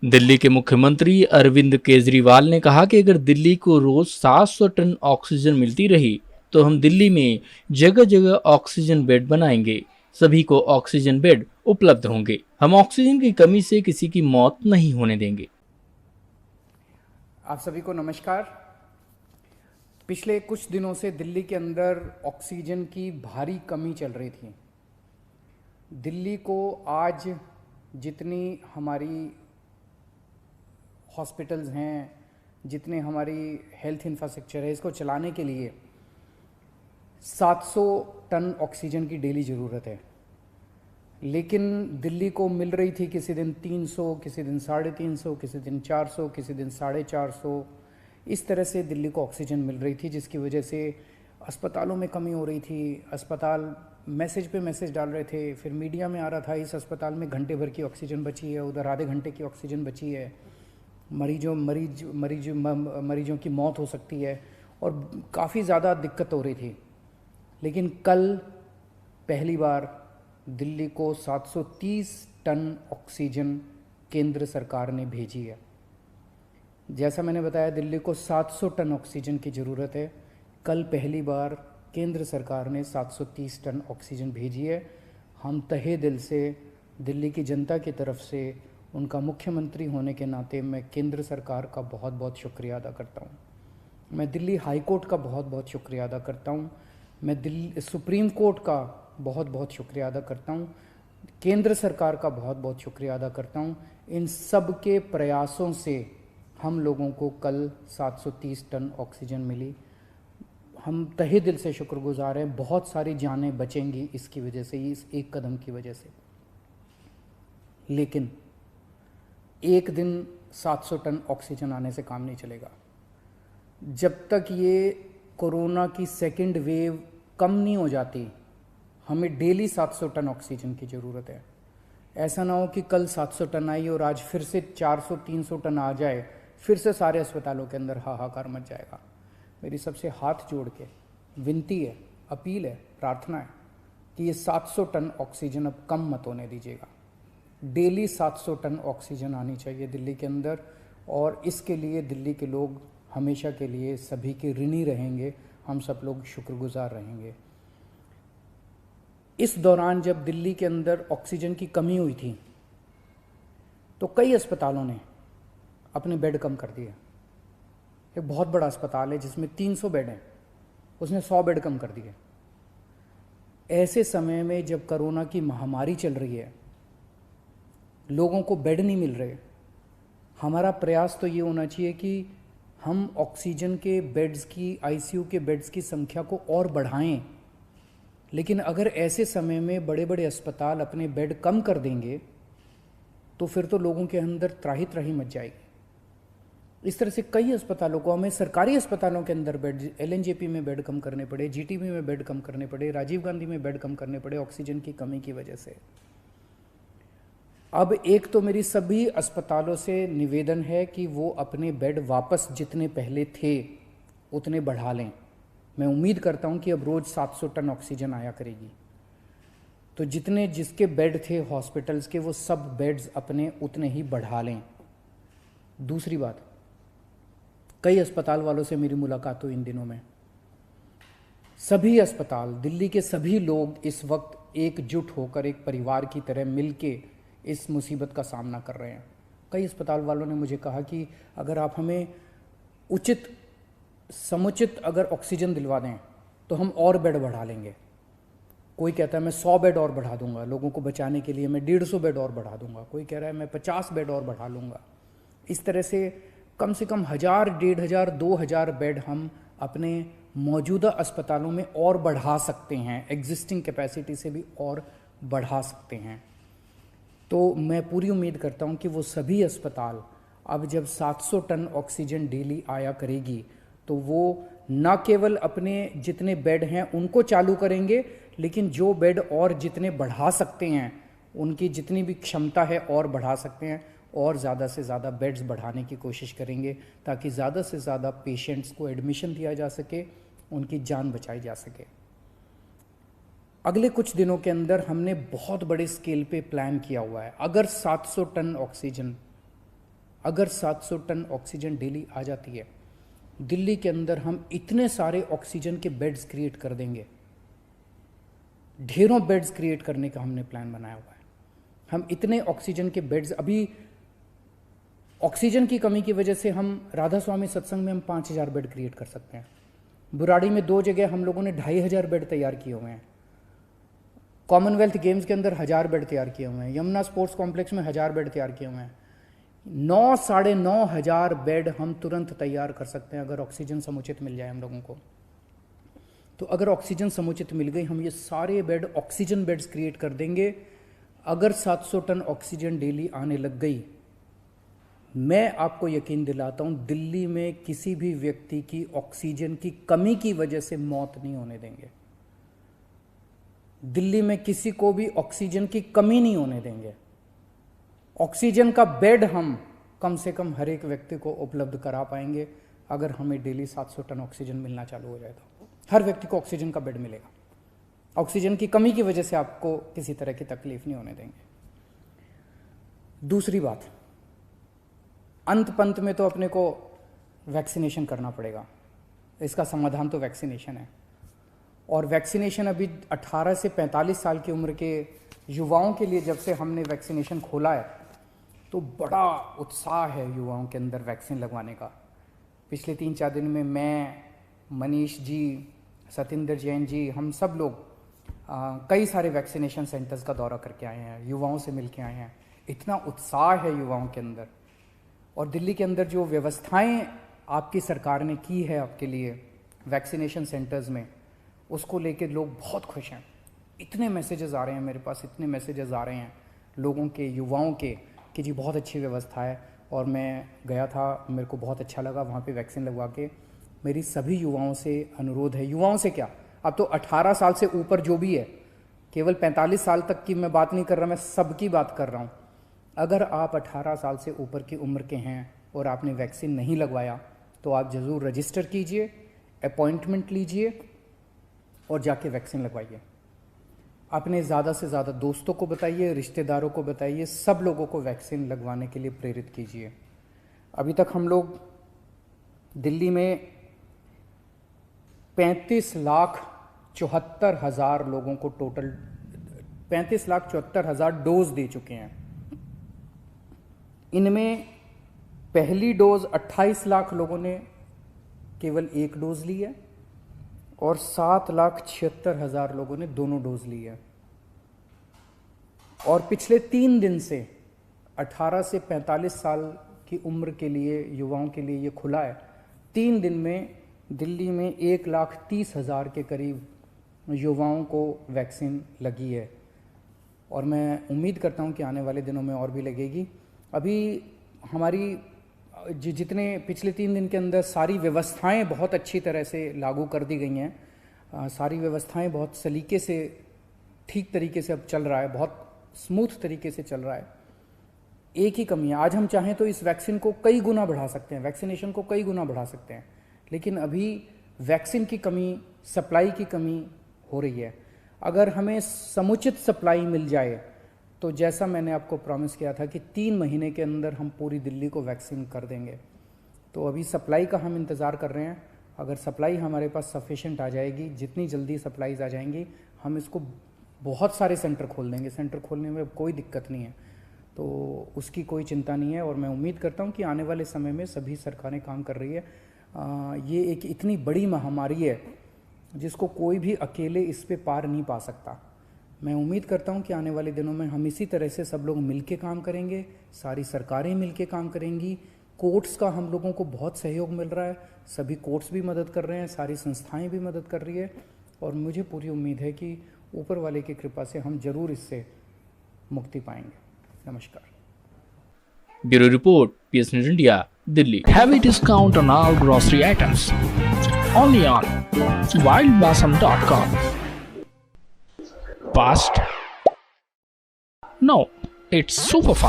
दिल्ली के मुख्यमंत्री अरविंद केजरीवाल ने कहा कि अगर दिल्ली को रोज 700 टन ऑक्सीजन मिलती रही तो हम दिल्ली में जगह जगह ऑक्सीजन बेड बनाएंगे। सभी को ऑक्सीजन बेड उपलब्ध होंगे। हम ऑक्सीजन की कमी से किसी की मौत नहीं होने देंगे। आप सभी को नमस्कार। पिछले कुछ दिनों से दिल्ली के अंदर ऑक्सीजन की भारी कमी चल रही थी। दिल्ली को आज जितनी हमारी हॉस्पिटल्स हैं, जितने हमारी हेल्थ इंफ्रास्ट्रक्चर है, इसको चलाने के लिए 700 टन ऑक्सीजन की डेली ज़रूरत है। लेकिन दिल्ली को मिल रही थी किसी दिन 300, किसी दिन 350, किसी दिन 400, किसी दिन 450। इस तरह से दिल्ली को ऑक्सीजन मिल रही थी, जिसकी वजह से अस्पतालों में कमी हो रही थी। अस्पताल मैसेज पे मैसेज डाल रहे थे, फिर मीडिया में आ रहा था इस अस्पताल में घंटे भर की ऑक्सीजन बची है, उधर आधे घंटे की ऑक्सीजन बची है, मरीजों की मौत हो सकती है, और काफ़ी ज़्यादा दिक्कत हो रही थी। लेकिन कल पहली बार दिल्ली को 730 टन ऑक्सीजन केंद्र सरकार ने भेजी है। जैसा मैंने बताया, दिल्ली को 700 टन ऑक्सीजन की ज़रूरत है। कल पहली बार केंद्र सरकार ने 730 टन ऑक्सीजन भेजी है। हम तहे दिल से दिल्ली की जनता की तरफ से, उनका मुख्यमंत्री होने के नाते, मैं केंद्र सरकार का बहुत बहुत शुक्रिया अदा करता हूँ। मैं दिल्ली हाई कोर्ट का बहुत बहुत शुक्रिया अदा करता हूँ। मैं दिल्ली सुप्रीम कोर्ट का बहुत बहुत शुक्रिया अदा करता हूँ। केंद्र सरकार का बहुत बहुत शुक्रिया अदा करता हूँ। इन सब के प्रयासों से हम लोगों को कल 730 टन ऑक्सीजन मिली। हम तहे दिल से शुक्रगुजार हैं। बहुत सारी जानें बचेंगी इसकी वजह से, इस एक कदम की वजह से। लेकिन एक दिन 700 टन ऑक्सीजन आने से काम नहीं चलेगा। जब तक ये कोरोना की सेकंड वेव कम नहीं हो जाती, हमें डेली 700 टन ऑक्सीजन की ज़रूरत है। ऐसा ना हो कि कल 700 टन आई और आज फिर से 400-300 टन आ जाए, फिर से सारे अस्पतालों के अंदर हाहाकार मच जाएगा। मेरी सबसे हाथ जोड़ के विनती है, अपील है, प्रार्थना है कि ये 700 टन ऑक्सीजन अब कम मत होने दीजिएगा। डेली 700 टन ऑक्सीजन आनी चाहिए दिल्ली के अंदर, और इसके लिए दिल्ली के लोग हमेशा के लिए सभी के ऋणी रहेंगे। हम सब लोग शुक्रगुजार रहेंगे। इस दौरान जब दिल्ली के अंदर ऑक्सीजन की कमी हुई थी तो कई अस्पतालों ने अपने बेड कम कर दिए। एक बहुत बड़ा अस्पताल है जिसमें 300 बेड हैं, उसने 100 बेड कम कर दिए। ऐसे समय में जब कोरोना की महामारी चल रही है, लोगों को बेड नहीं मिल रहे, हमारा प्रयास तो ये होना चाहिए कि हम ऑक्सीजन के बेड्स की, आईसीयू के बेड्स की संख्या को और बढ़ाएं। लेकिन अगर ऐसे समय में बड़े बड़े अस्पताल अपने बेड कम कर देंगे तो फिर तो लोगों के अंदर त्राही त्राही मच जाएगी। इस तरह से कई अस्पतालों को, हमें सरकारी अस्पतालों के अंदर बेड, एलएनजेपी में बेड कम करने पड़े, जीटीबी में बेड कम करने पड़े, राजीव गांधी में बेड कम करने पड़े ऑक्सीजन की कमी की वजह से। अब एक तो मेरी सभी अस्पतालों से निवेदन है कि वो अपने बेड वापस जितने पहले थे उतने बढ़ा लें। मैं उम्मीद करता हूं कि अब रोज़ 700 टन ऑक्सीजन आया करेगी, तो जितने जिसके बेड थे हॉस्पिटल्स के, वो सब बेड्स अपने उतने ही बढ़ा लें। दूसरी बात, कई अस्पताल वालों से मेरी मुलाकात हुई इन दिनों में। सभी अस्पताल, दिल्ली के सभी लोग इस वक्त एकजुट होकर, एक परिवार की तरह मिलके इस मुसीबत का सामना कर रहे हैं। कई अस्पताल वालों ने मुझे कहा कि अगर आप हमें उचित समुचित अगर ऑक्सीजन दिलवा दें तो हम और बेड बढ़ा लेंगे। कोई कहता है मैं 100 बेड और बढ़ा दूंगा लोगों को बचाने के लिए, मैं 150 बेड और बढ़ा दूंगा। कोई कह रहा है मैं 50 बेड और बढ़ा लूँगा। इस तरह से कम 1000, 1500, 2000 बेड हम अपने मौजूदा अस्पतालों में और बढ़ा सकते हैं, एग्जिस्टिंग कैपेसिटी से भी और बढ़ा सकते हैं। तो मैं पूरी उम्मीद करता हूं कि वो सभी अस्पताल अब जब 700 टन ऑक्सीजन डेली आया करेगी तो वो न केवल अपने जितने बेड हैं उनको चालू करेंगे, लेकिन जो बेड और जितने बढ़ा सकते हैं, उनकी जितनी भी क्षमता है और बढ़ा सकते हैं, और ज़्यादा से ज़्यादा बेड्स बढ़ाने की कोशिश करेंगे ताकि ज़्यादा से ज़्यादा पेशेंट्स को एडमिशन दिया जा सके, उनकी जान बचाई जा सके। अगले कुछ दिनों के अंदर हमने बहुत बड़े स्केल पे प्लान किया हुआ है। अगर 700 टन ऑक्सीजन अगर 700 टन ऑक्सीजन डेली आ जाती है, दिल्ली के अंदर हम इतने सारे ऑक्सीजन के बेड्स क्रिएट कर देंगे, ढेरों बेड्स क्रिएट करने का हमने प्लान बनाया हुआ है। हम इतने ऑक्सीजन के बेड्स, अभी ऑक्सीजन की कमी की वजह से हम राधा स्वामी सत्संग में हम 5000 बेड क्रिएट कर सकते हैं। बुराड़ी में 2 जगह हम लोगों ने 2500 बेड तैयार किए हुए हैं। कॉमनवेल्थ गेम्स के अंदर 1000 बेड तैयार किए हुए हैं। यमुना स्पोर्ट्स कॉम्प्लेक्स में 1000 बेड तैयार किए हुए हैं। 9-9,500 बेड हम तुरंत तैयार कर सकते हैं अगर ऑक्सीजन समुचित मिल जाए हम लोगों को। तो अगर ऑक्सीजन समुचित मिल गई, हम ये सारे बेड ऑक्सीजन बेड्स क्रिएट कर देंगे। अगर 700 टन ऑक्सीजन डेली आने लग गई, मैं आपको यकीन दिलाता हूं, दिल्ली में किसी भी व्यक्ति की ऑक्सीजन की कमी की वजह से मौत नहीं होने देंगे। दिल्ली में किसी को भी ऑक्सीजन की कमी नहीं होने देंगे। ऑक्सीजन का बेड हम कम से कम हर एक व्यक्ति को उपलब्ध करा पाएंगे अगर हमें डेली 700 टन ऑक्सीजन मिलना चालू हो जाए तो हर व्यक्ति को ऑक्सीजन का बेड मिलेगा। ऑक्सीजन की कमी की वजह से आपको किसी तरह की तकलीफ नहीं होने देंगे। दूसरी बात, अंत पंत में तो अपने को वैक्सीनेशन करना पड़ेगा। इसका समाधान तो वैक्सीनेशन है। और वैक्सीनेशन अभी 18 से 45 साल की उम्र के युवाओं के लिए जब से हमने वैक्सीनेशन खोला है तो बड़ा उत्साह है युवाओं के अंदर वैक्सीन लगवाने का। पिछले 3-4 दिन में मैं, मनीष जी, सतिंदर जैन जी, हम सब लोग कई सारे वैक्सीनेशन सेंटर्स का दौरा करके आए हैं, युवाओं से मिल के आए हैं। इतना उत्साह है युवाओं के अंदर। और दिल्ली के अंदर जो व्यवस्थाएं आपकी सरकार ने की है आपके लिए वैक्सीनेशन सेंटर्स में, उसको लेके लोग बहुत खुश हैं। इतने मैसेजेस आ रहे हैं मेरे पास, इतने मैसेजेस आ रहे हैं लोगों के, युवाओं के, कि जी बहुत अच्छी व्यवस्था है। और मैं गया था, मेरे को बहुत अच्छा लगा वहाँ पे वैक्सीन लगवा के। मेरी सभी युवाओं से अनुरोध है, युवाओं से क्या, अब तो 18 साल से ऊपर जो भी है, केवल 45 साल तक की मैं बात नहीं कर रहा, मैं सबकी बात कर रहा हूँ। अगर आप 18 साल से ऊपर की उम्र के हैं और आपने वैक्सीन नहीं लगवाया तो आप ज़रूर रजिस्टर कीजिए, अपॉइंटमेंट लीजिए और जाके वैक्सीन लगवाइए। अपने ज़्यादा से ज़्यादा दोस्तों को बताइए, रिश्तेदारों को बताइए, सब लोगों को वैक्सीन लगवाने के लिए प्रेरित कीजिए। अभी तक हम लोग दिल्ली में 35,74,000 लोगों को टोटल 35,74,000 डोज दे चुके हैं। इनमें पहली डोज 28 लाख लोगों ने केवल 1 डोज ली है और 7,76,000 लोगों ने दोनों डोज ली है। और पिछले 3 दिन से 18 से 45 साल की उम्र के लिए, युवाओं के लिए ये खुला है। 3 दिन में दिल्ली में 1,30,000 के करीब युवाओं को वैक्सीन लगी है और मैं उम्मीद करता हूँ कि आने वाले दिनों में और भी लगेगी। अभी हमारी जितने पिछले 3 दिन के अंदर सारी व्यवस्थाएं बहुत अच्छी तरह से लागू कर दी गई हैं। सारी व्यवस्थाएं बहुत सलीके से, ठीक तरीके से अब चल रहा है, बहुत स्मूथ तरीके से चल रहा है। एक ही कमी है, आज हम चाहें तो इस वैक्सीन को कई गुना बढ़ा सकते हैं, वैक्सीनेशन को कई गुना बढ़ा सकते हैं, लेकिन अभी वैक्सीन की कमी, सप्लाई की कमी हो रही है। अगर हमें समुचित सप्लाई मिल जाए तो जैसा मैंने आपको प्रॉमिस किया था कि 3 महीने के अंदर हम पूरी दिल्ली को वैक्सीन कर देंगे, तो अभी सप्लाई का हम इंतज़ार कर रहे हैं। अगर सप्लाई हमारे पास सफिशेंट आ जाएगी, जितनी जल्दी सप्लाईज आ जाएंगी, हम इसको बहुत सारे सेंटर खोल देंगे। सेंटर खोलने में कोई दिक्कत नहीं है, तो उसकी कोई चिंता नहीं है। और मैं उम्मीद करता हूँ कि आने वाले समय में सभी सरकारें काम कर रही है। ये एक इतनी बड़ी महामारी है जिसको कोई भी अकेले इस पे पार नहीं पा सकता। मैं उम्मीद करता हूं कि आने वाले दिनों में हम इसी तरह से सब लोग मिलके काम करेंगे, सारी सरकारें मिलके काम करेंगी। कोर्ट्स का हम लोगों को बहुत सहयोग मिल रहा है, सभी कोर्ट्स भी मदद कर रहे हैं, सारी संस्थाएं भी मदद कर रही है और मुझे पूरी उम्मीद है कि ऊपर वाले की कृपा से हम जरूर इससे मुक्ति पाएंगे। नमस्कार। Bureau report, PS News India, Delhi. Heavy discount on all grocery items. Only on wildblossom.com. Fast? No, it's super fast.